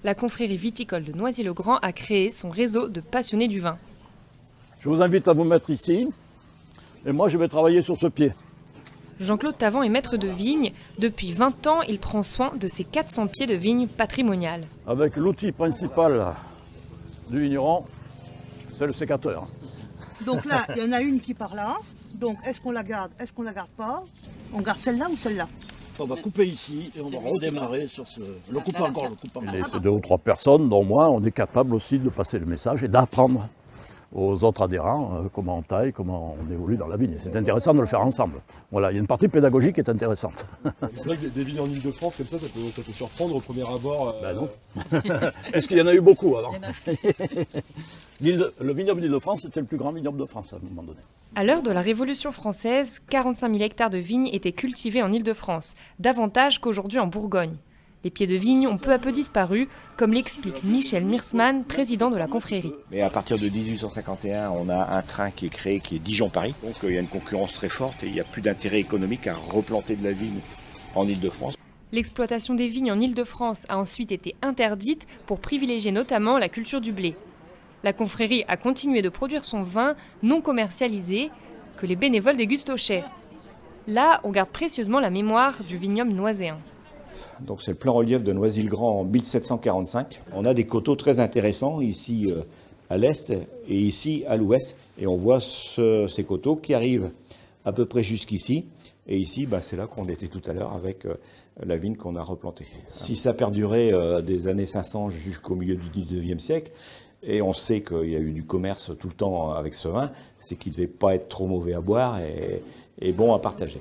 la confrérie viticole de Noisy-le-Grand a créé son réseau de passionnés du vin. Je vous invite à vous mettre ici et moi je vais travailler sur ce pied. Jean-Claude Tavant est maître de vigne. Depuis 20 ans, il prend soin de ses 400 pieds de vigne patrimoniales. Avec l'outil principal du vigneron, c'est le sécateur. Donc là, il y en a une qui part là. Donc est-ce qu'on la garde, est-ce qu'on la garde pas? On garde celle-là ou celle-là? On va couper ici et on va redémarrer sur ce... Le couper encore, le couper encore. Ces 2 ou 3 personnes, dont moi, on est capable aussi de passer le message et d'apprendre aux autres adhérents comment on taille, comment on évolue dans la vigne. C'est intéressant de le faire ensemble. Voilà, il y a une partie pédagogique qui est intéressante. C'est vrai que des vignes en Ile-de-France, comme ça peut surprendre au premier abord. Ben non. Est-ce qu'il y en a eu beaucoup avant? Le vignoble d'Île-de-France, c'était le plus grand vignoble de France à un moment donné. À l'heure de la Révolution française, 45 000 hectares de vignes étaient cultivés en Île-de-France, davantage qu'aujourd'hui en Bourgogne. Les pieds de vigne ont peu à peu disparu, comme l'explique Michel Mirsman, président de la confrérie. Mais à partir de 1851, on a un train qui est créé, qui est Dijon-Paris. Donc il y a une concurrence très forte et il n'y a plus d'intérêt économique à replanter de la vigne en Île-de-France. L'exploitation des vignes en Île-de-France a ensuite été interdite pour privilégier notamment la culture du blé. La confrérie a continué de produire son vin non commercialisé que les bénévoles dégustent au chai. Là, on garde précieusement la mémoire du vignoble noiséen. Donc c'est le plan relief de Noisy-le-Grand en 1745. On a des coteaux très intéressants ici à l'est et ici à l'ouest. Et on voit ces coteaux qui arrivent à peu près jusqu'ici. Et ici, c'est là qu'on était tout à l'heure avec la vigne qu'on a replantée. Si ça perdurait des années 500 jusqu'au milieu du 19e siècle, et on sait qu'il y a eu du commerce tout le temps avec ce vin, c'est qu'il ne devait pas être trop mauvais à boire et bon à partager.